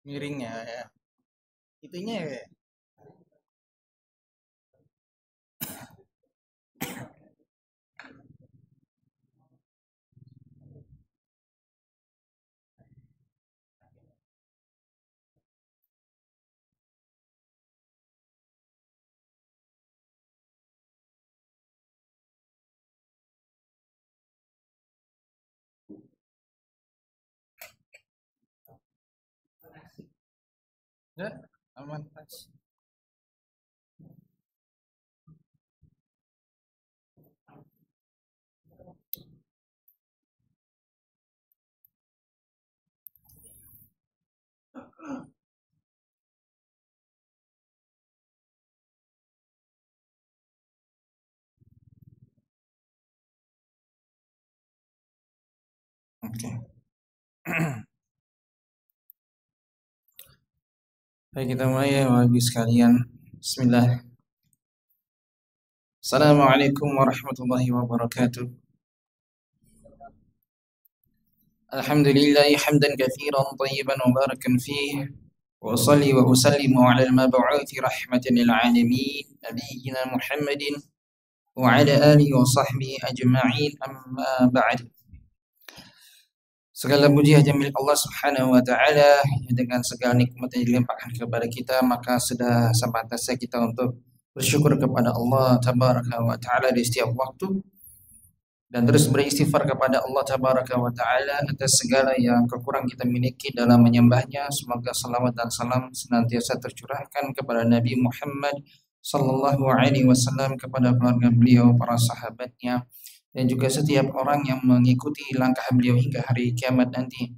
Miringnya ya. Itunya ya. Ya, aman Mas. Oke. Baik, kita mulai ya Bapak sekalian. Bismillah. Assalamualaikum warahmatullahi wabarakatuh. Alhamdulillah hamdan katsiran tayyiban mubarakan fihi. Wa usalli wa usallimu ala al-mab'uuthi rahmatan lil 'alamin nabiyyina Muhammadin wa ala alihi wa sahbihi ajma'in amma ba'd. Segala puji hanya milik Allah Subhanahu wa taala, dengan segala nikmat yang dilimpahkan kepada kita, maka sudah sepantasnya kita untuk bersyukur kepada Allah Tabaraka wa taala di setiap waktu dan terus beristighfar kepada Allah Tabaraka wa taala atas segala yang kekurangan kita miliki dalam menyembahnya. Semoga salawat dan salam senantiasa tercurahkan kepada Nabi Muhammad sallallahu alaihi wasallam, kepada keluarga beliau, para sahabatnya, dan juga setiap orang yang mengikuti langkah beliau hingga hari kiamat nanti.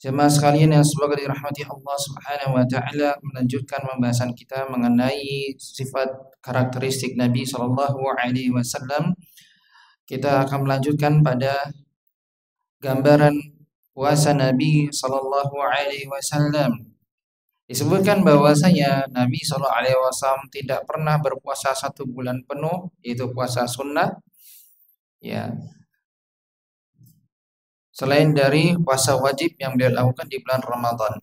Jemaah sekalian yang semoga dirahmati Allah Subhanahu wa taala, melanjutkan pembahasan kita mengenai sifat karakteristik Nabi sallallahu alaihi wasallam. Kita akan melanjutkan pada gambaran puasa Nabi sallallahu alaihi wasallam. Disebutkan bahwasanya Nabi sallallahu alaihi wasallam tidak pernah berpuasa 1 bulan penuh, yaitu puasa sunnah. Ya, selain dari puasa wajib yang beliau lakukan di bulan Ramadan.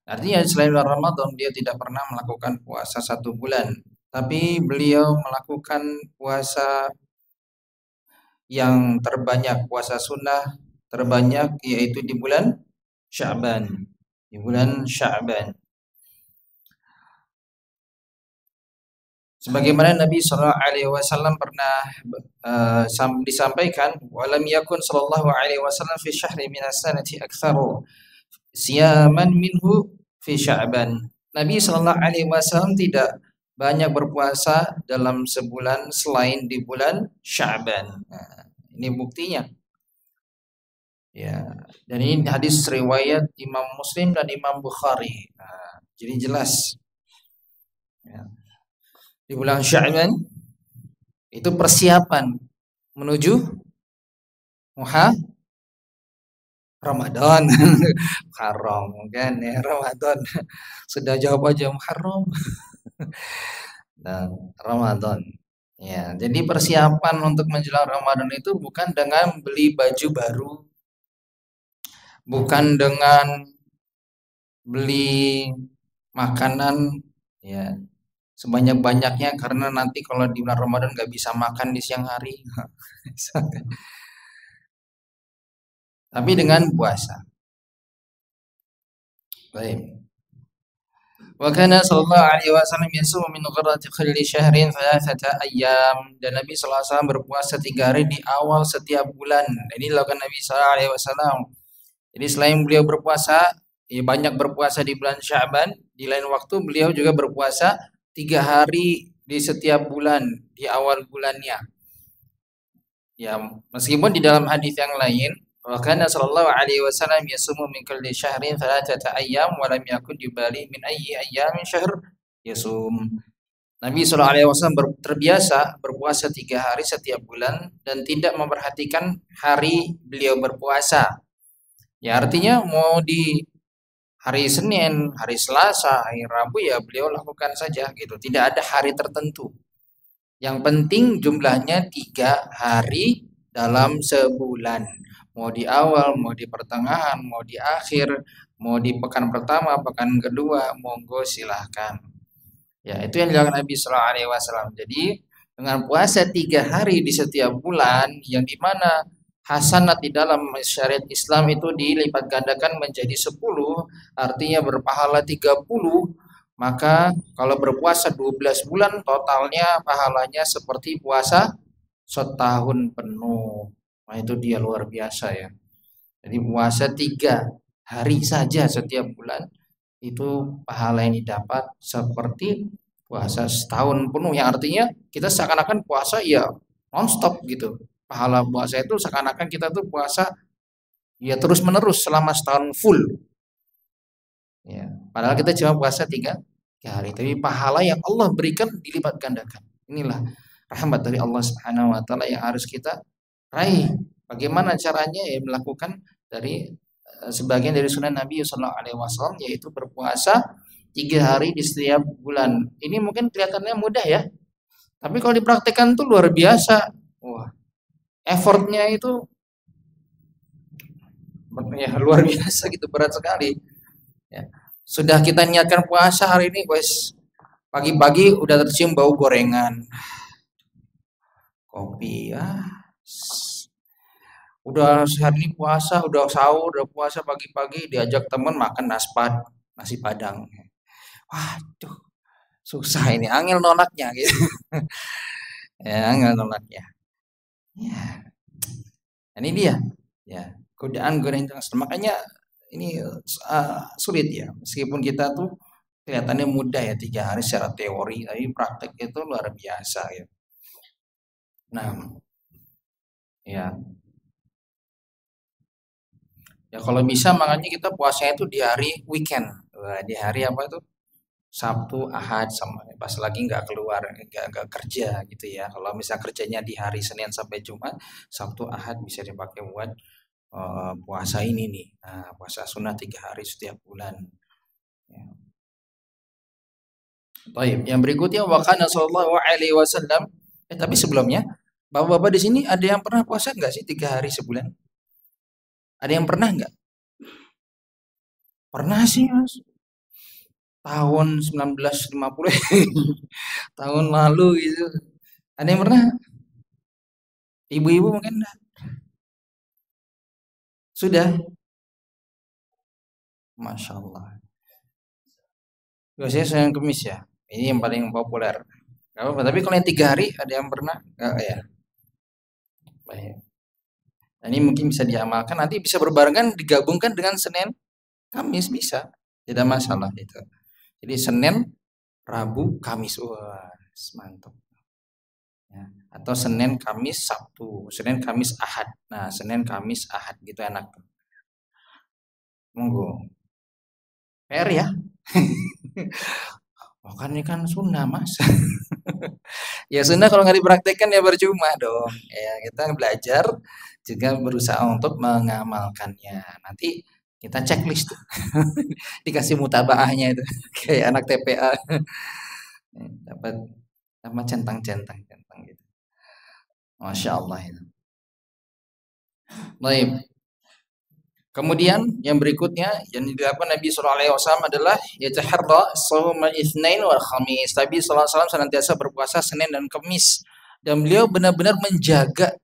Artinya selain bulan Ramadan dia tidak pernah melakukan puasa 1 bulan, tapi beliau melakukan puasa yang terbanyak, puasa sunnah terbanyak, yaitu di bulan Sya'ban. Di bulan Sya'ban. Sebagaimana Nabi sallallahu alaihi wasallam pernah disampaikan, walam yakun sallallahu alaihi wasallam fi syahri min as-sanati aktsaru siyaman minhu fi Sya'ban. Nabi sallallahu alaihi wasallam tidak banyak berpuasa dalam sebulan selain di bulan Sya'ban. Nah, ini buktinya. Ya, dan ini hadis riwayat Imam Muslim dan Imam Bukhari. Nah, jadi jelas. Ya. Di bulan Sya'ban itu persiapan menuju Ramadan. Haram kan ya, Ramadan. Sudah jawab aja Muharram. Dan Ramadan. Ya, jadi persiapan untuk menjelang Ramadan itu bukan dengan beli baju baru, bukan dengan beli makanan ya sebanyak-banyaknya, karena nanti kalau di bulan Ramadan nggak bisa makan di siang hari. Tapi dengan puasa. Baik. Wa kana sallallahu alaihi wasallam yasumu min ghirrati kulli syahrin thalathata ayyam. Dan Nabi sallallahu alaihi wasallam berpuasa 3 hari di awal setiap bulan. Ini dilakukan Nabi sallallahu alaihi wasallam. Jadi selain beliau berpuasa, ya banyak berpuasa di bulan Sya'ban, di lain waktu beliau juga berpuasa 3 hari di setiap bulan di awal bulannya. Ya, meskipun di dalam hadis yang lain, wa kana sallallahu alaihi wasallam yasumu min kulli syahrin thalathata ayyam wa lam yakun yubali min ayyi ayyamin syahr yasum. Nabi sallallahu alaihi wasallam terbiasa berpuasa 3 hari setiap bulan dan tidak memperhatikan hari beliau berpuasa. Ya, artinya mau di hari Senin, hari Selasa, hari Rabu ya beliau lakukan saja gitu. Tidak ada hari tertentu. Yang penting jumlahnya 3 hari dalam sebulan. Mau di awal, mau di pertengahan, mau di akhir, Mau di pekan pertama, pekan kedua, monggo silahkan. Ya, itu yang dilakukan Nabi Shallallahu Alaihi Wasallam. Jadi dengan puasa 3 hari di setiap bulan, yang dimana hasanat di dalam syariat Islam itu dilipat gandakan menjadi 10, artinya berpahala 30. Maka kalau berpuasa 12 bulan, totalnya pahalanya seperti puasa setahun penuh. Nah, itu dia luar biasa ya. Jadi puasa 3 hari saja setiap bulan itu pahala yang didapat seperti puasa setahun penuh, yang artinya kita seakan-akan puasa ya nonstop gitu. Pahala puasa itu seakan-akan kita tuh puasa ya terus menerus selama setahun full. Ya, padahal kita cuma puasa 3 hari, tapi pahala yang Allah berikan dilipat gandakan. Inilah rahmat dari Allah Subhanahu Wa Taala yang harus kita raih. Bagaimana caranya? Ya melakukan dari sebagian dari sunnah Nabi Sallallahu Alaihi Wasallam, yaitu berpuasa 3 hari di setiap bulan. Ini mungkin kelihatannya mudah ya, tapi kalau dipraktekkan tuh luar biasa. Wah, effortnya itu ya, luar biasa gitu, berat sekali. Ya. Sudah kita niatkan puasa hari ini, guys. Pagi-pagi udah tercium bau gorengan, kopi, udah sehari ini puasa, udah sahur, udah puasa pagi-pagi diajak teman makan nasi padang. Waduh, susah ini, angel nolaknya gitu. Ya, angel nolaknya. Ya, ini dia. Ya, godaan terus. Makanya ini sulit ya. Meskipun kita tuh kelihatannya mudah ya 3 hari secara teori, tapi praktek itu luar biasa ya. Nah, ya, ya kalau bisa makanya kita puasanya itu di hari weekend. Wah, di hari apa itu? Sabtu, Ahad, sama pas lagi nggak keluar, nggak kerja gitu ya. Kalau misal kerjanya di hari Senin sampai Jumat, Sabtu, Ahad bisa dipakai buat puasa ini nih. Nah, puasa sunnah 3 hari setiap bulan. Ya. Baik, yang berikutnya wakana sallallahu alaihi wasallam. Tapi sebelumnya, bapak-bapak di sini ada yang pernah puasa nggak sih 3 hari sebulan? Ada yang pernah nggak? Pernah sih mas. Tahun 1950, tahun lalu gitu. Ada yang pernah? Ibu-ibu mungkin sudah. Masya Allah. Biasanya Senin Kemis ya. Ini yang paling populer. Gak apa-apa. Tapi kalau yang 3 hari ada yang pernah? Gak ya. Baik. Nah, ini mungkin bisa diamalkan. Nanti bisa berbarengan digabungkan dengan Senin Kamis bisa. Tidak masalah itu. Jadi Senin, Rabu, Kamis. Wah, mantap. Ya. Atau Senin, Kamis, Sabtu. Senin, Kamis, Ahad. Nah, Senin, Kamis, Ahad gitu enak. Monggo. PR ya. Oh, kan ini kan sunnah mas. Ya sunnah kalau nggak dipraktekkan ya percuma dong. Ya kita belajar juga berusaha untuk mengamalkannya. Nanti kita checklist tuh. Dikasih mutabaahnya itu kayak anak TPA. Dapat sama centang-centang gitu. Masya Allah itu. Baik. Kemudian yang berikutnya yang dilakukan Nabi Shallallahu Alaihi Wasallam adalah yataharra shaumal itsnain wal khamis. Nabi Shallallahu Alaihi Wasallam senantiasa berpuasa Senin dan Kamis, dan beliau benar-benar menjaga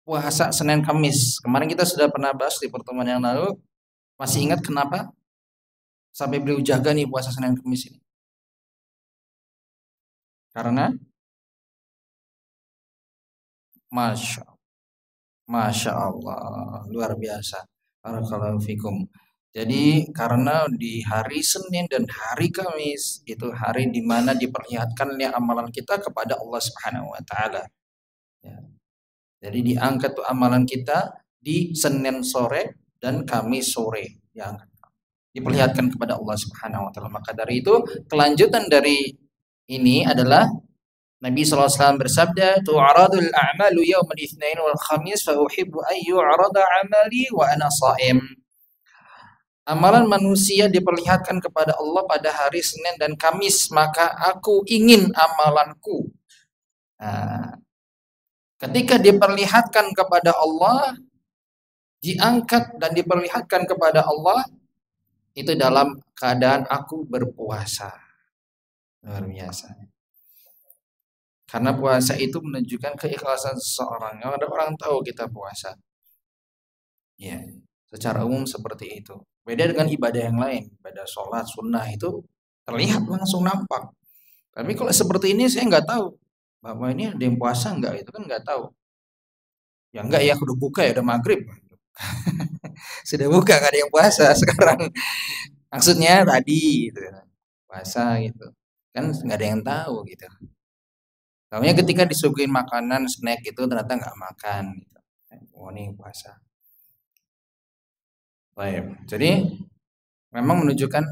puasa Senin Kamis. Kemarin kita sudah pernah bahas di pertemuan yang lalu. Masih ingat kenapa sampai beliau jaga nih puasa Senin Kamis ini? Karena Masya, Masya Allah, luar biasa. Barakallahu fikum. Jadi karena di hari Senin dan hari Kamis itu hari di mana diperlihatkannya amalan kita kepada Allah Subhanahu wa taala. Ya. Jadi diangkat tuh amalan kita di Senin sore dan Kamis sore, yang diperlihatkan kepada Allah Subhanahu wa taala. Maka dari itu kelanjutan dari ini adalah Nabi SAW bersabda, "Tu'aradul a'malu yawmal itsnain wal khamis fa uhibbu an yu'rada 'amali wa ana sha'im." Amalan manusia diperlihatkan kepada Allah pada hari Senin dan Kamis, maka aku ingin amalanku. Nah, ketika diperlihatkan kepada Allah, diangkat dan diperlihatkan kepada Allah, itu dalam keadaan aku berpuasa. Luar biasa. Karena puasa itu menunjukkan keikhlasan seseorang. Kalau ada orang tahu kita puasa, ya, secara umum seperti itu. Beda dengan ibadah yang lain, ibadah sholat, sunnah itu terlihat langsung nampak. Tapi kalau seperti ini saya nggak tahu bahwa ini ada yang puasa nggak, itu kan nggak tahu. Ya enggak ya, udah buka ya, udah maghrib. Sudah buka nggak ada yang puasa sekarang. Maksudnya tadi gitu, puasa gitu. Kan nggak ada yang tahu gitu. Tahunya ketika disuguhin makanan, snack itu ternyata nggak makan gitu. Oh ini puasa. Baik. Jadi memang menunjukkan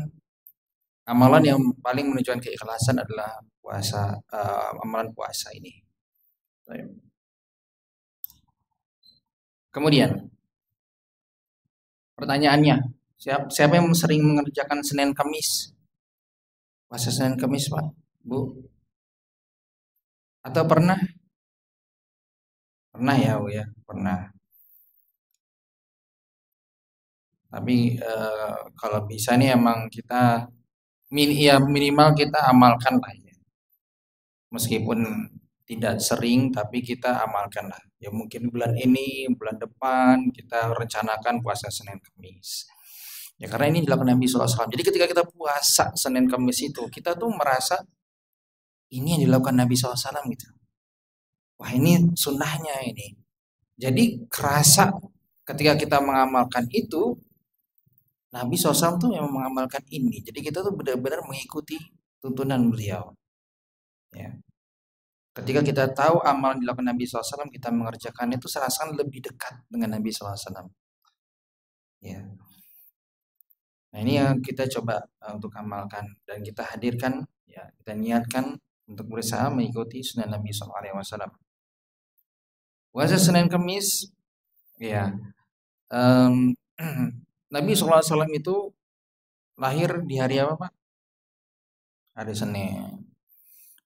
amalan yang paling menunjukkan keikhlasan adalah puasa, amalan puasa ini. Baik. Kemudian pertanyaannya, siapa yang sering mengerjakan Senin Kamis? Puasa Senin Kamis, Pak, Bu? Atau pernah? Pernah ya, Bu ya, pernah. Tapi kalau bisa nih emang kita ya minimal kita amalkan lah ya. Meskipun tidak sering tapi kita amalkan lah. Ya mungkin bulan ini, bulan depan kita rencanakan puasa Senin Kamis. Ya karena ini dilakukan Nabi SAW. Jadi ketika kita puasa Senin Kamis itu, kita tuh merasa ini yang dilakukan Nabi SAW gitu. Wah ini sunnahnya ini. Jadi kerasa ketika kita mengamalkan itu, Nabi SAW tuh memang mengamalkan ini. Jadi kita tuh benar-benar mengikuti tuntunan beliau. Ya. Ketika kita tahu amal yang dilakukan Nabi SAW, kita mengerjakannya itu serasa lebih dekat dengan Nabi SAW. Ya. Nah ini yang kita coba untuk amalkan dan kita hadirkan, ya kita niatkan untuk berusaha mengikuti sunnah Nabi SAW. Puasa Senin Kamis, ya Nabi SAW itu lahir di hari apa, Pak? Hari Senin.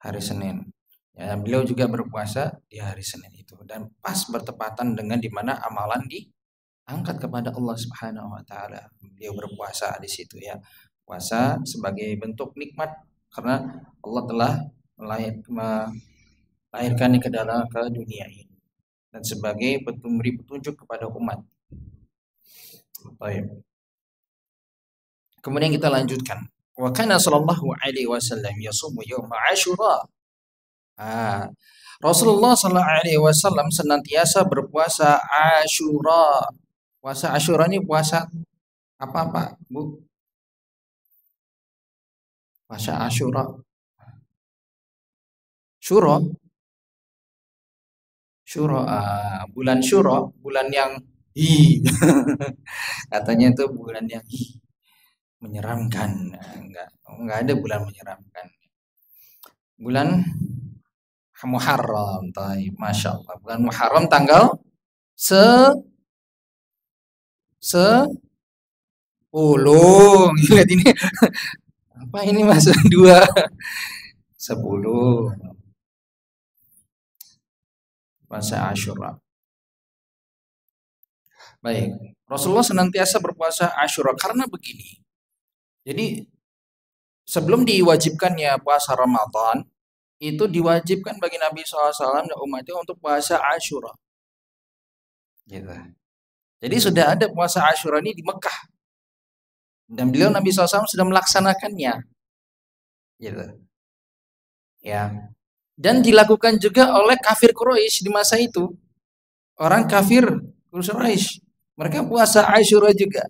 Hari Senin. Ya, beliau juga berpuasa di hari Senin itu dan pas bertepatan dengan dimana amalan diangkat kepada Allah Subhanahu Wa Taala. Beliau berpuasa di situ ya. Puasa sebagai bentuk nikmat karena Allah telah melahirkan ke dunia ini dan sebagai memberi petunjuk kepada umat. Baik. Kemudian kita lanjutkan. Wa kana sallallahu alaihi wasallam yasumu yaum Asyura. Rasulullah sallallahu alaihi wasallam senantiasa berpuasa Asyura. Puasa Asyura ini puasa apa, Pak, Bu? Puasa Asyura. Syuro. Syuro, bulan Syuro, bulan yang katanya itu bulan yang menyeramkan. Enggak ada bulan menyeramkan. Bulan Muharram, Masya Allah. Bulan Muharram tanggal 10. Lihat ini. Apa ini Mas? 2. 10. Puasa Asyura. Baik. Rasulullah senantiasa berpuasa Asyura karena begini. Jadi sebelum diwajibkannya puasa Ramadan, itu diwajibkan bagi Nabi SAW dan umatnya untuk puasa Asyura. Gitu. Jadi sudah ada puasa Asyura ini di Mekah. Dan beliau Nabi SAW sudah melaksanakannya. Gitu. Ya. Dan dilakukan juga oleh kafir Quraisy di masa itu. Orang kafir Quraisy, mereka puasa Asyura juga.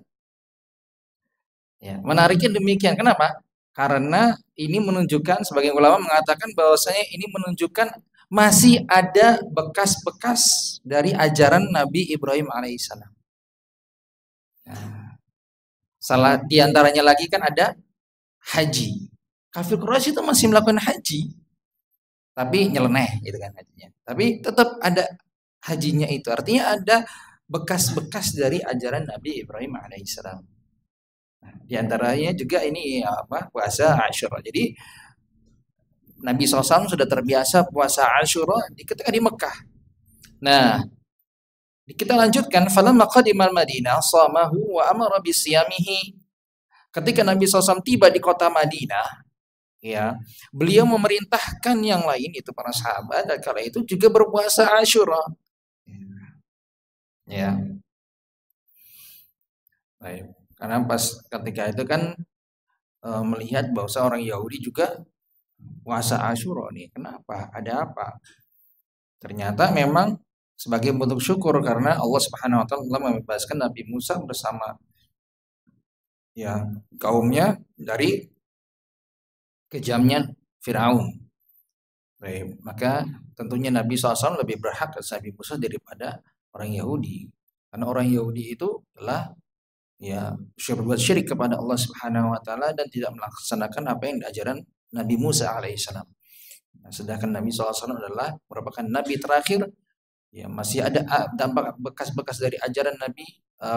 Ya, menariknya demikian. Kenapa? Karena ini menunjukkan, sebagian ulama mengatakan bahwasanya ini menunjukkan masih ada bekas-bekas dari ajaran Nabi Ibrahim alaihissalam. Nah, salah diantaranya lagi kan ada haji. Kafir Quraisy itu masih melakukan haji, tapi nyeleneh gitu kan hajinya. Tapi tetap ada hajinya itu. Artinya ada bekas-bekas dari ajaran Nabi Ibrahim alaihissalam. Nah, di antaranya juga ini puasa Asyura. Jadi Nabi SAW sudah terbiasa puasa Asyura ketika di Mekah. Nah, kita lanjutkan falamma qadimal Madinah shamahu wa amara bisiyamihi. Ketika Nabi SAW tiba di kota Madinah, ya, beliau memerintahkan yang lain itu para sahabat dan kala itu juga berpuasa Asyura. Ya, baik. Karena pas ketika itu kan melihat bahwa seorang Yahudi juga puasa Asyura nih. Kenapa? Ada apa? Ternyata memang sebagai bentuk syukur karena Allah Subhanahu wa taala telah membebaskan Nabi Musa bersama ya kaumnya dari kejamnya Firaun. Baik, maka tentunya Nabi SAW lebih berhak atas Nabi Musa daripada orang Yahudi. Karena orang Yahudi itu telah ya berbuat syirik kepada Allah Subhanahu wa taala dan tidak melaksanakan apa yang diajaran Nabi Musa alaihissalam. Nah, sedangkan Nabi SAW adalah merupakan nabi terakhir, ya masih ada dampak bekas-bekas dari ajaran Nabi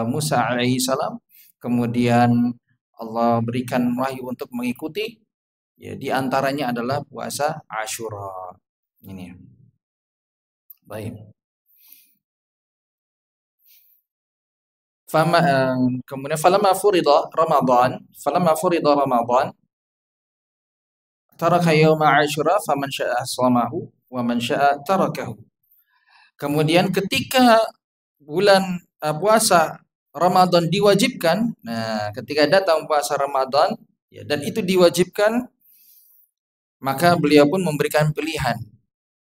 Musa alaihissalam. Kemudian Allah berikan wahyu untuk mengikuti, ya di antaranya adalah puasa Asyura. Ini. Baik. Kemudian falamma furida Ramadan taraka yauma Asyura faman syaa shamahu wa man syaa tarakahu. Kemudian ketika bulan puasa Ramadan diwajibkan, nah ketika datang puasa Ramadan ya, dan itu diwajibkan, maka beliau pun memberikan pilihan.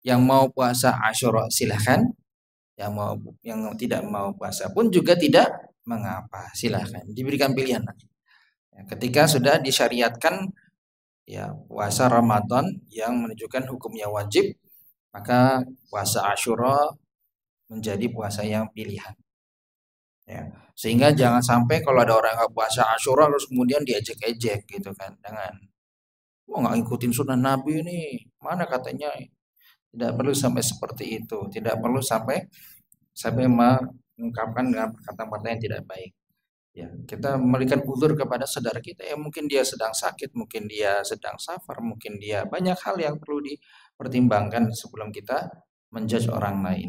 Yang mau puasa Asyura silahkan, yang tidak mau puasa pun juga tidak mengapa, silahkan, diberikan pilihan. Ya, ketika sudah disyariatkan ya puasa Ramadan yang menunjukkan hukumnya wajib, maka puasa Asyura menjadi puasa yang pilihan. Ya, sehingga jangan sampai kalau ada orang nggak puasa Asyura terus kemudian diejek-ejek gitu kan, jangan. Wah, nggak ngikutin sunnah Nabi nih, mana katanya. Tidak perlu sampai seperti itu, tidak perlu sampai mengungkapkan dengan kata-kata yang tidak baik. Ya, kita memberikan uzur kepada saudara kita, ya mungkin dia sedang sakit, mungkin dia sedang safar, mungkin dia banyak hal yang perlu dipertimbangkan sebelum kita menjudge orang lain.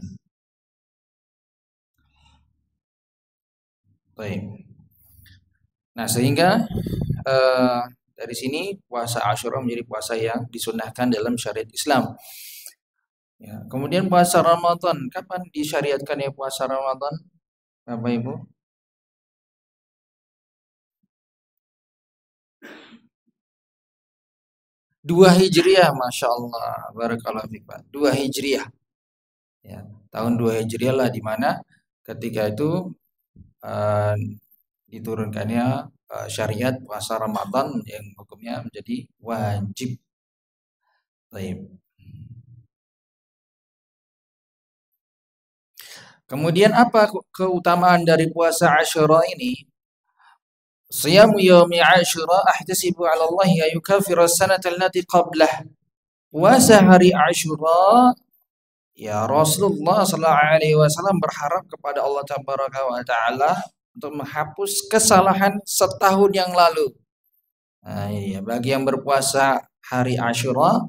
Baik. Nah, sehingga dari sini puasa Asyura menjadi puasa yang disunahkan dalam syariat Islam. Ya, kemudian puasa Ramadan, kapan disyariatkan ya puasa Ramadan, Bapak Ibu? Dua Hijriah, Masya Allah, barakallahu fiik Pak. 2 Hijriah, ya, tahun 2 Hijriah lah, di mana ketika itu diturunkannya syariat puasa Ramadan yang hukumnya menjadi wajib. Baik. Kemudian apa keutamaan dari puasa Asyura ini? Siyamu yaumi Asyura ahtasibu 'ala Allah ya yukaffira as-sanata allati qablah. Puasa hari Asyura, ya Rasulullah sallallahu alaihi wasallam berharap kepada Allah tabaraka wa taala untuk menghapus kesalahan setahun yang lalu. Nah, iya, bagi yang berpuasa hari Asyura,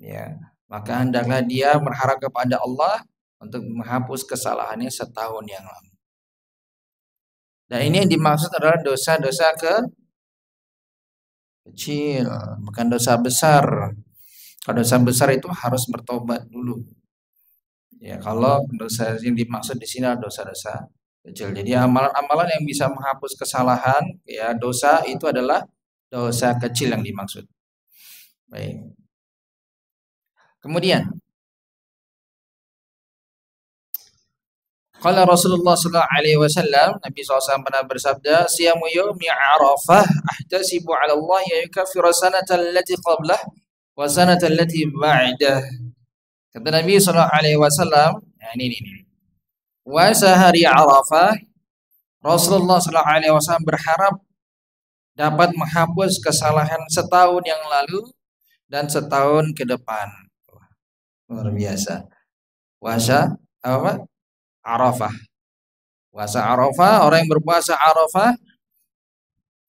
ya, maka hendaklah dia berharap kepada Allah untuk menghapus kesalahannya setahun yang lalu. Dan ini yang dimaksud adalah dosa-dosa kecil, bukan dosa besar. Kalau dosa besar itu harus bertobat dulu. Ya, kalau dosa yang dimaksud di sini adalah dosa-dosa kecil. Jadi amalan-amalan yang bisa menghapus kesalahan, ya dosa itu adalah dosa kecil yang dimaksud. Baik. Kemudian qala Rasulullah sallallahu alaihi wasallam, Nabi SAW pernah bersabda, "Siyamu yaumi Arafah ahtasibu 'ala Allah ya yukaffiru sanata allati qablah wa sanata allati ba'dah." Kata Nabi sallallahu alaihi wasallam, nah ini. Puasa hari Arafah, Rasulullah sallallahu alaihi wasallam berharap dapat menghapus kesalahan setahun yang lalu dan setahun ke depan. Luar biasa. Puasa apa? Arafah. Puasa Arafah, orang yang berpuasa Arafah,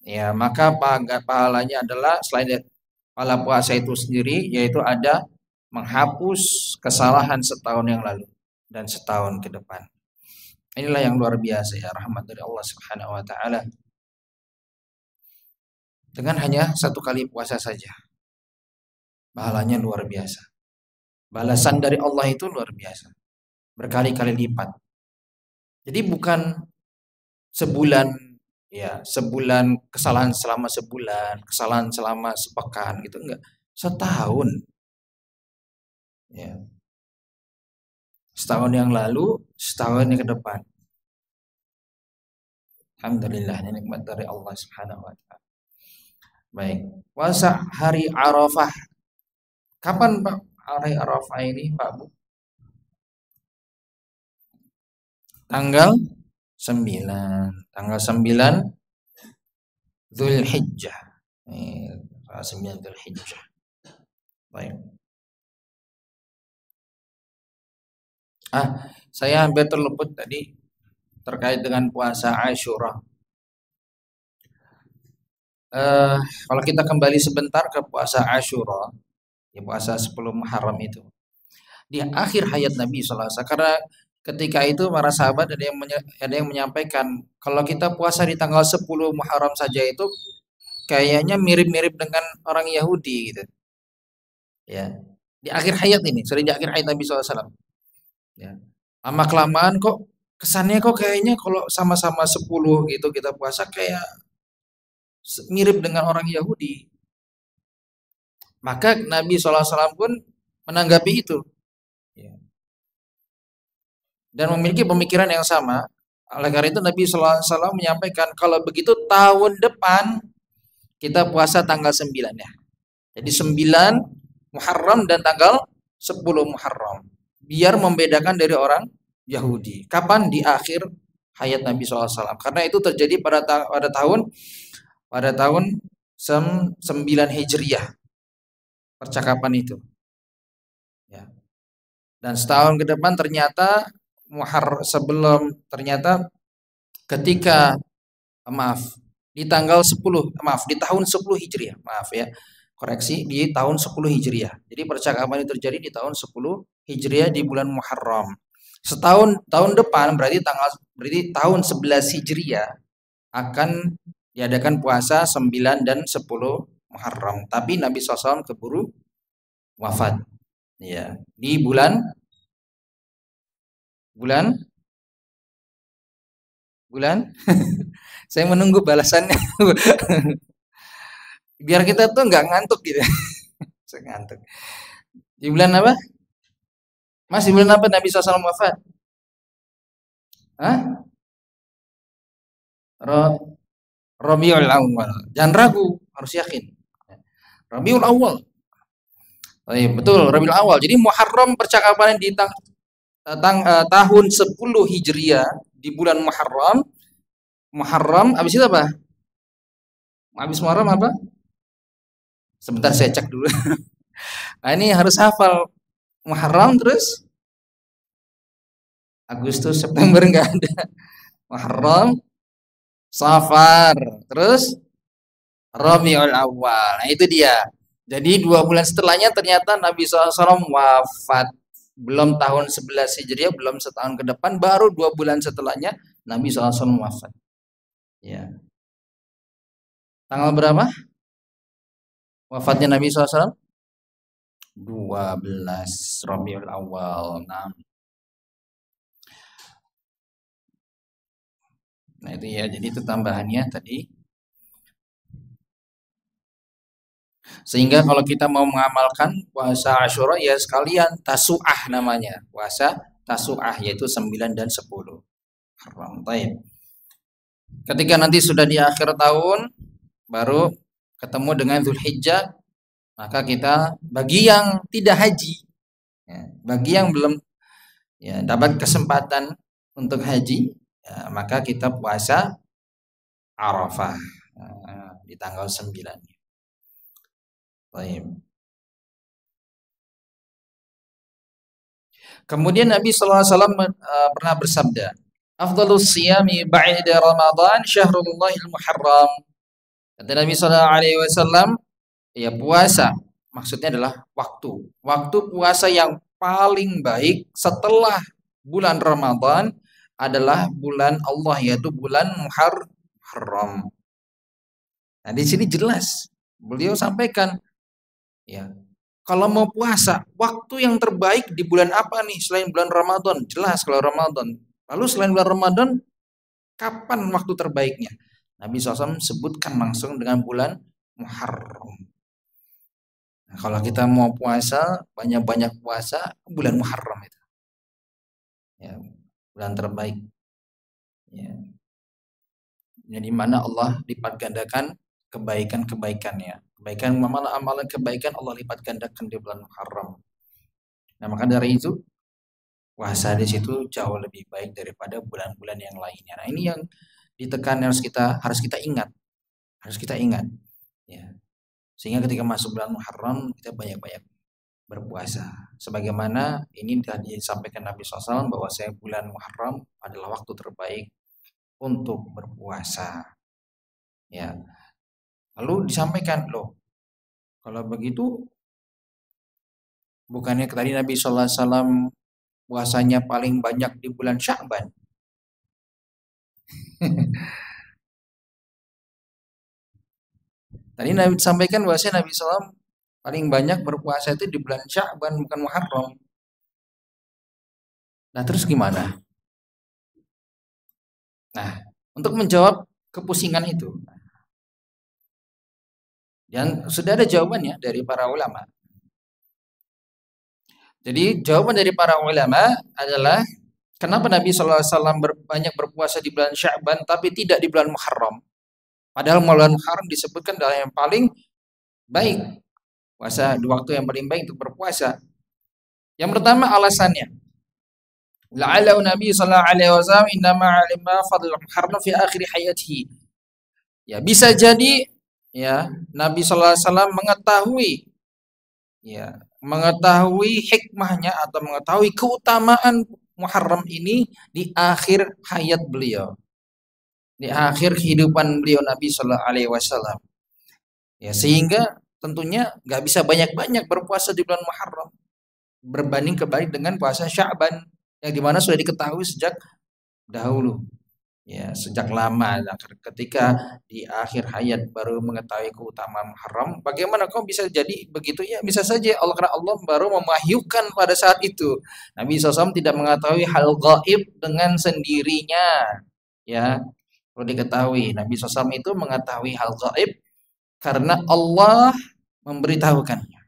ya maka pahalanya adalah selain dari pahala puasa itu sendiri, yaitu ada menghapus kesalahan setahun yang lalu dan setahun ke depan. Inilah yang luar biasa ya, rahmat dari Allah Subhanahu wa taala. dengan hanya satu kali puasa saja. Pahalanya luar biasa. Balasan dari Allah itu luar biasa. Berkali-kali lipat. Jadi bukan sebulan, ya sebulan kesalahan selama sebulan, kesalahan selama sepekan gitu, enggak. Setahun. Ya. Setahun yang lalu, setahun yang ke depan. Alhamdulillah, ini nikmat dari Allah Subhanahu wa taala. Baik. Puasa hari Arafah. Kapan Pak hari Arafah ini, Pak Bu? Tanggal 9. Tanggal 9 Zulhijjah. 9 Zulhijjah. Baik. Saya hampir terluput tadi terkait dengan puasa Asyura. Kalau kita kembali sebentar ke puasa Asyura, ya puasa 10 Muharram itu. Di akhir hayat Nabi SAW, karena ketika itu para sahabat ada yang menyampaikan kalau kita puasa di tanggal 10 Muharram saja itu kayaknya mirip-mirip dengan orang Yahudi gitu. Ya. Di akhir hayat ini, sudah di akhir hayat Nabi SAW. Ya. Lama kelamaan kok kesannya kok kayaknya kalau sama-sama 10 gitu kita puasa kayak mirip dengan orang Yahudi. Maka Nabi SAW pun menanggapi itu. Ya. Dan memiliki pemikiran yang sama. Oleh karena itu Nabi SAW menyampaikan kalau begitu tahun depan kita puasa tanggal 9 ya. Jadi 9 Muharram dan tanggal 10 Muharram. Biar membedakan dari orang Yahudi. Kapan? Di akhir hayat Nabi SAW. Karena itu terjadi pada tahun 9 Hijriah. Percakapan itu. Ya. Dan setahun ke depan ternyata ketika di tahun 10 Hijriah, koreksi, di tahun 10 Hijriah. Jadi percakapan itu terjadi di tahun 10 Hijriah di bulan Muharram. Tahun depan berarti tahun 11 Hijriah akan diadakan puasa 9 dan 10 Muharram. Tapi Nabi SAW keburu wafat. Ya, di bulan saya menunggu balasannya. Biar kita tuh nggak ngantuk gitu. Saya ngantuk. Di bulan apa? Mas, di bulan apa Nabi SAW wafat? Hah? Rabiul Awal. Jangan ragu, harus yakin. Rabiul Awal. Betul, Rabiul Awal. Jadi Muharram percakapan di tahun 10 Hijriah di bulan Muharram. Habis itu apa? Habis Muharram apa? Sebentar saya cek dulu. Nah, ini harus hafal Muharram terus Agustus, September enggak ada. Muharram, Safar, terus Rabiul Awal. Nah, itu dia. Jadi 2 bulan setelahnya ternyata Nabi SAW wafat. Belum tahun 11 Hijriah, belum setahun ke depan, baru 2 bulan setelahnya Nabi SAW wafat. Ya. Tanggal berapa? Wafatnya Nabi SAW? 12 Rabiul Awal. Nah itu ya, jadi itu tambahannya tadi. Sehingga kalau kita mau mengamalkan puasa Asyura ya sekalian tasu'ah namanya. Puasa tasu'ah yaitu 9 dan 10. Ketika nanti sudah di akhir tahun baru ketemu dengan Zulhijjah, maka kita bagi yang tidak haji, ya, bagi yang belum dapat kesempatan untuk haji, ya, maka kita puasa Arafah di tanggal 9. Baik. Kemudian Nabi SAW pernah bersabda, "Afdhalus siyami ba'da Ramadan syahrullahil Muharram." Kata Nabi SAW, ya puasa maksudnya adalah waktu puasa yang paling baik setelah bulan Ramadan adalah bulan Allah, yaitu bulan Muharram. Nah, di sini jelas beliau sampaikan, ya, kalau mau puasa, waktu yang terbaik di bulan apa nih selain bulan Ramadan? Jelas kalau Ramadan. Lalu selain bulan Ramadan, kapan waktu terbaiknya? Nabi SAW sebutkan langsung dengan bulan Muharram. Nah, kalau kita mau puasa, banyak-banyak puasa, bulan Muharram itu. Ya, bulan terbaik. Ya, yang dimana Allah lipat gandakan kebaikan-kebaikannya. Kebaikan amalan kebaikan Allah lipat gandakan di bulan Muharram. Nah, maka dari itu puasa di situ jauh lebih baik daripada bulan-bulan yang lainnya. Nah, ini yang ditekan harus kita ingat, harus kita ingat. Ya. Sehingga ketika masuk bulan Muharram kita banyak-banyak berpuasa. Sebagaimana ini tadi disampaikan Nabi SAW bahwa bulan Muharram adalah waktu terbaik untuk berpuasa. Ya. Lalu disampaikan, loh, kalau begitu bukannya tadi Nabi SAW puasanya paling banyak di bulan Sya'ban. Tadi Nabi sampaikan bahwa Nabi SAW paling banyak berpuasa itu di bulan Sya'ban bukan Muharram. Nah, terus gimana? Nah, untuk menjawab kepusingan itu, dan sudah ada jawabannya dari para ulama. Jadi jawaban dari para ulama adalah kenapa Nabi SAW banyak berpuasa di bulan Sya'ban tapi tidak di bulan Muharram. Padahal bulan Muharram disebutkan adalah yang paling baik. Puasa di waktu yang paling baik untuk berpuasa. Yang pertama alasannya, la'allahu Nabi sallallahu alaihi wasallam innama 'alima fadl Muharram fi akhir hayatihi. Ya, bisa jadi ya Nabi sallallahu alaihi wasallam mengetahui hikmahnya atau mengetahui keutamaan Muharram ini di akhir hayat beliau, di akhir kehidupan beliau Nabi Shallallahu Alaihi Wasallam. Ya, sehingga tentunya nggak bisa banyak-banyak berpuasa di bulan Muharram berbanding kebalik dengan puasa Sya'ban yang dimana sudah diketahui sejak dahulu. Ya, sejak lama. Nah, ketika di akhir hayat baru mengetahui keutamaan Muharram, bagaimana kok bisa jadi begitu? Ya, bisa saja karena Allah baru memahyukan pada saat itu. Nabi SAW tidak mengetahui hal gaib dengan sendirinya. Ya, perlu diketahui, Nabi SAW itu mengetahui hal gaib karena Allah memberitahukannya.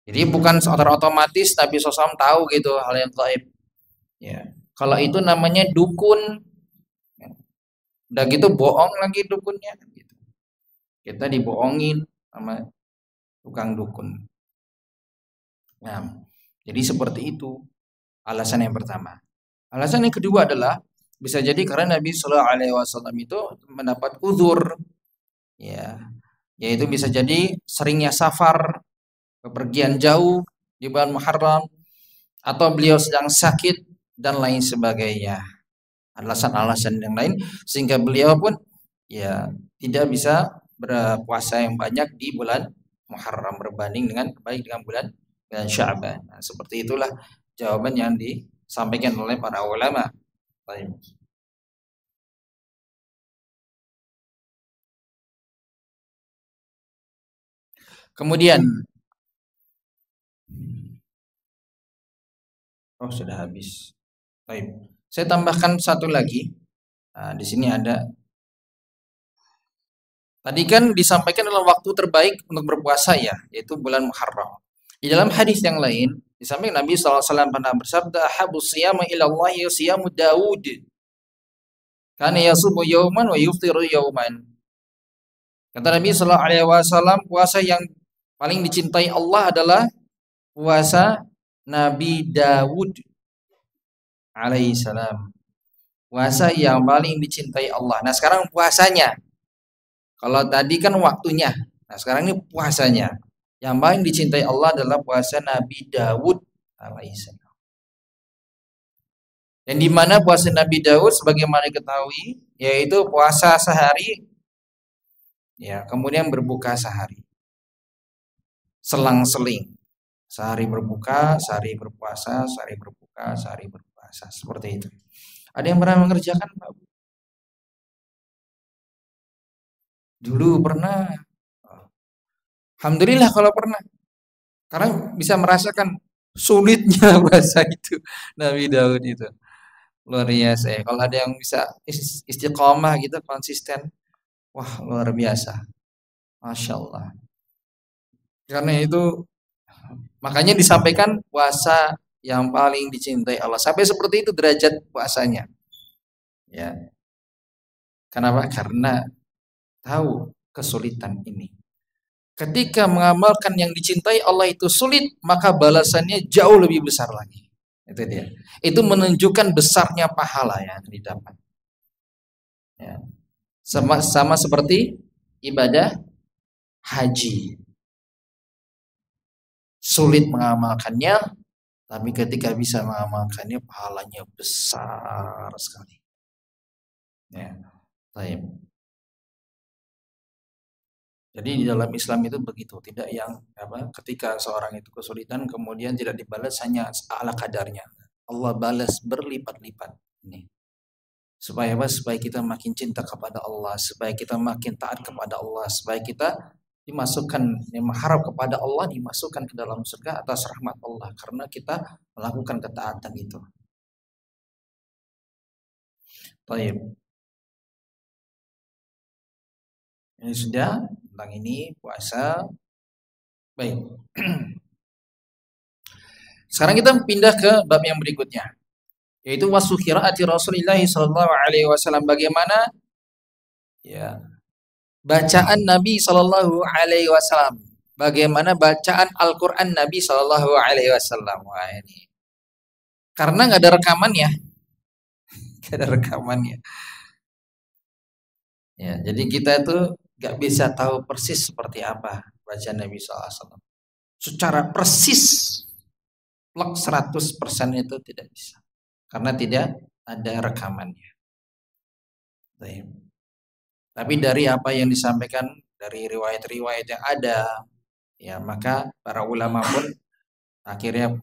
Jadi bukan secara otomatis Nabi SAW tahu gitu hal yang gaib. Ya, kalau itu namanya dukun. Udah gitu bohong lagi dukunnya gitu. Kita dibohongin sama tukang dukun. Nah, jadi seperti itu alasan yang pertama. Alasan yang kedua adalah bisa jadi karena Nabi Shallallahu Alaihi Wasallam itu mendapat uzur, ya, yaitu bisa jadi seringnya safar, bepergian jauh di bulan Muharram, atau beliau sedang sakit dan lain sebagainya. Alasan-alasan yang lain sehingga beliau pun ya tidak bisa berpuasa yang banyak di bulan Muharram berbanding dengan baik dengan bulan Sya'ban. Nah, seperti itulah jawaban yang disampaikan oleh para ulama. Baik. Kemudian, oh sudah habis. Baik. Saya tambahkan satu lagi. Nah, di sini ada. Tadi kan disampaikan dalam waktu terbaik untuk berpuasa ya, yaitu bulan Muharram. Di dalam hadis yang lain, disampaikan Nabi SAW pernah bersabda, "Habus siyama ila Allah siyamu Daud. Karena yasumu yauman wa yuftiru yauman." Kata Nabi Sallallahu Alaihi Wasallam, puasa yang paling dicintai Allah adalah puasa Nabi Daud alaihissalam. Puasa yang paling dicintai Allah. Nah, sekarang puasanya. Kalau tadi kan waktunya. Nah, sekarang ini puasanya. Yang paling dicintai Allah adalah puasa Nabi Daud alaihissalam. Dan di mana puasa Nabi Daud sebagaimana diketahui yaitu puasa sehari ya, kemudian berbuka sehari. Selang-seling. Sehari berbuka, sehari berpuasa, sehari berbuka, sehari berpuasa. Seperti itu. Ada yang pernah mengerjakan, Pak? Dulu pernah. Alhamdulillah kalau pernah. Karena bisa merasakan sulitnya bahasa itu Nabi Daud itu. Luar biasa ya. Kalau ada yang bisa istiqomah gitu, konsisten. Wah, luar biasa. Masya Allah. Karena itu makanya disampaikan puasa yang paling dicintai Allah. Sampai seperti itu derajat puasanya. Ya. Kenapa? Karena tahu kesulitan ini. Ketika mengamalkan yang dicintai Allah itu sulit, maka balasannya jauh lebih besar lagi. Itu dia. Itu menunjukkan besarnya pahala yang didapat. Ya. Sama seperti ibadah haji. Sulit mengamalkannya, tapi ketika bisa mengamalkannya pahalanya besar sekali. Ya. Baik. Jadi di dalam Islam itu begitu, tidak yang ketika seorang itu kesulitan kemudian tidak dibalas hanya ala kadarnya. Allah balas berlipat-lipat. Ini. Supaya apa? Supaya kita makin cinta kepada Allah, supaya kita makin taat kepada Allah, supaya kita dimasukkan, yang mengharap kepada Allah dimasukkan ke dalam surga atas rahmat Allah karena kita melakukan ketaatan itu. Baik. Ini sudah tentang ini puasa. Baik. Sekarang kita pindah ke bab yang berikutnya, yaitu wasu qiraati Rasulullah sallallahu alaihi wasallam. Bagaimana ya bacaan Nabi sallallahu alaihi wasallam? Bagaimana bacaan Al-Qur'an Nabi sallallahu alaihi wasallam? Wah, ini. Karena nggak ada rekamannya. Nggak ada rekamannya. Ya, jadi kita itu nggak bisa tahu persis seperti apa bacaan Nabi sallallahu alaihi wasallam. Secara persis plek 100% itu tidak bisa. Karena tidak ada rekamannya. Baik. Tapi dari apa yang disampaikan dari riwayat-riwayat yang ada, ya maka para ulama pun akhirnya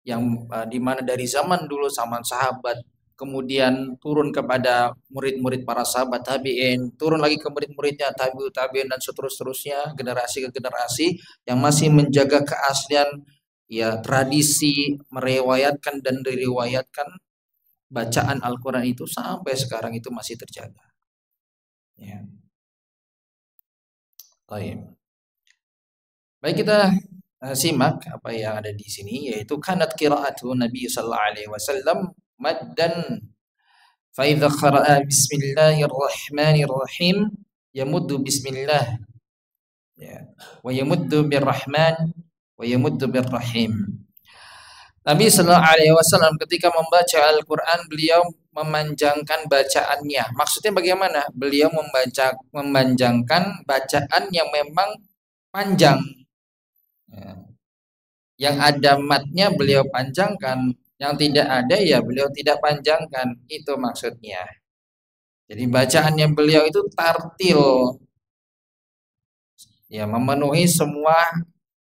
yang dimana dari zaman dulu zaman sahabat, kemudian turun kepada murid-murid para sahabat tabi'in, turun lagi ke murid-muridnya tabi'ut tabi'in dan seterusnya generasi ke generasi yang masih menjaga keaslian ya tradisi meriwayatkan dan diriwayatkan bacaan Al-Quran itu sampai sekarang itu masih terjaga. Ya. Baik kita simak apa yang ada di sini yaitu kanat qiraatu Nabi sallallahu alaihi wasallam maddan fa idza qara'a bismillahirrahmanirrahim yamuddu bismillah ya wa yamuddu birrahman wa yamuddu birrahim. Nabi sallallahu alaihi wasallam ketika membaca Al-Qur'an beliau memanjangkan bacaannya. Maksudnya bagaimana? Beliau memanjangkan bacaan yang memang panjang. Ya. Yang ada matnya beliau panjangkan, yang tidak ada ya beliau tidak panjangkan. Itu maksudnya. Jadi bacaannya beliau itu tartil. Ya, memenuhi semua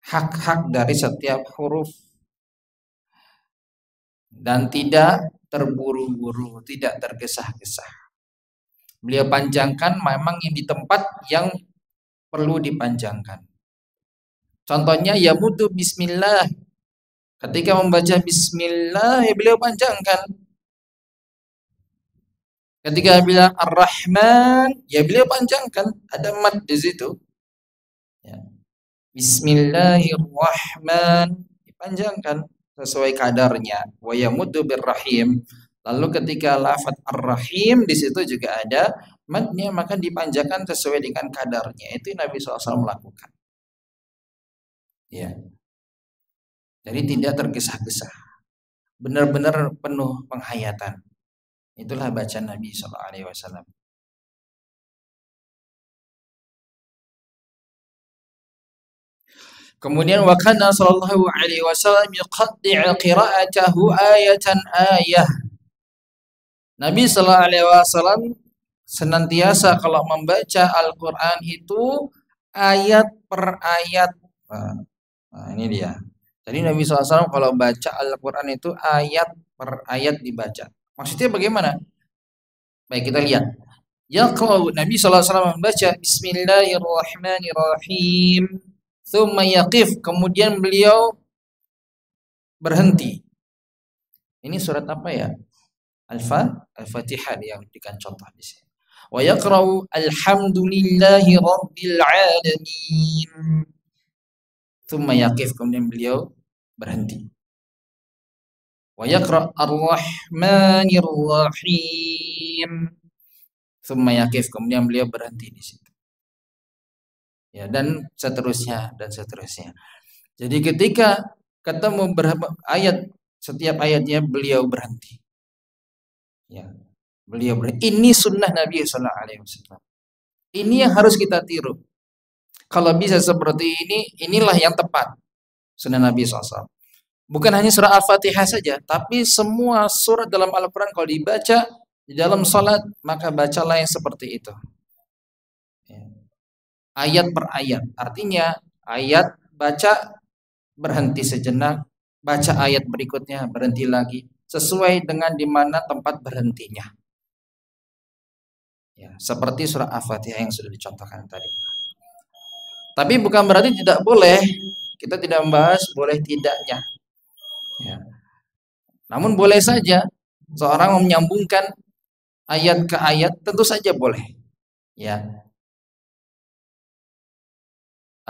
hak-hak dari setiap huruf dan tidak terburu-buru, tidak tergesa-gesa. Beliau panjangkan memang yang di tempat yang perlu dipanjangkan. Contohnya ya mutu bismillah. Ketika membaca bismillah ya beliau panjangkan. Ketika bilang ar-Rahman ya beliau panjangkan, ada mad di situ. Ya. Bismillahirrahman dipanjangkan sesuai kadarnya. Wa yamuddu birrahim. Lalu ketika lafaz ar-Rahim di situ juga ada madnya maka dipanjangkan sesuai dengan kadarnya. Itu Nabi SAW melakukan. Ya. Jadi tidak tergesa-gesa. Benar-benar penuh penghayatan. Itulah bacaan Nabi SAW. Kemudian wa kana sallallahu alaihi wasallam yuqaddi'u qira'atahu ayatan ayah. Nabi sallallahu alaihi wasallam senantiasa kalau membaca Al-Qur'an itu ayat per ayat. Nah, ini dia. Jadi Nabi SAW kalau baca Al-Quran itu ayat per ayat dibaca. Maksudnya bagaimana? Baik kita lihat. Yaqra'u, Nabi SAW membaca Bismillahirrahmanirrahim. Thumma yaqif, kemudian beliau berhenti. Ini surat apa ya? Al-Fatihah yang diberikan contoh di sini. Wa yaqra'u alhamdulillahi rabbil alamin. Thumma yaqif, kemudian beliau berhenti. Wa yaqra' ar-rahmanir rahim. Thumma yaqif, kemudian beliau berhenti di situ. Ya, dan seterusnya dan seterusnya. Jadi ketika ketemu ayat, setiap ayatnya beliau berhenti. Ya, beliau berhenti. Ini sunnah Nabi sallallahu alaihi wasallam. Ini yang harus kita tiru. Kalau bisa seperti ini, inilah yang tepat sunnah Nabi SAW. Bukan hanya surah Al-Fatihah saja, tapi semua surat dalam Al-Quran kalau dibaca di dalam salat, maka bacalah yang seperti itu. Ayat per ayat. Artinya ayat baca, berhenti sejenak, baca ayat berikutnya, berhenti lagi, sesuai dengan di mana tempat berhentinya. Ya, seperti surah Al-Fatihah yang sudah dicontohkan tadi. Tapi bukan berarti tidak boleh, kita tidak membahas boleh tidaknya. Ya. Namun boleh saja seorang menyambungkan ayat ke ayat, tentu saja boleh. Ya.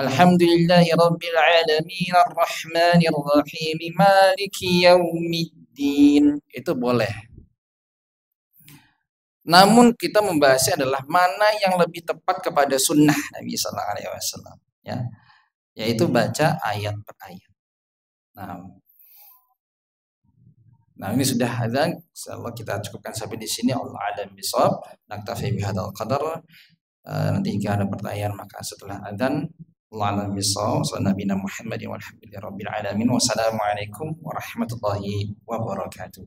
Alhamdulillahirabbil alamin arrahmanir rahim maliki yaumiddin. Itu boleh. Namun kita membahasnya adalah mana yang lebih tepat kepada sunnah Nabi sallallahu alaihi wasallam, ya. Yaitu baca ayat per ayat. Nah, ini sudah azan. Insyaallah kita cukupkan sampai di sini. Allah a'lam bishawab. Naktafi bihadzal qadar. Nanti jika ada pertanyaan maka setelah azan. Allah a'lam bishawab. Sallallahu Muhammadin walhamdulillahi rabbil alamin. Wassalamualaikum warahmatullahi wabarakatuh.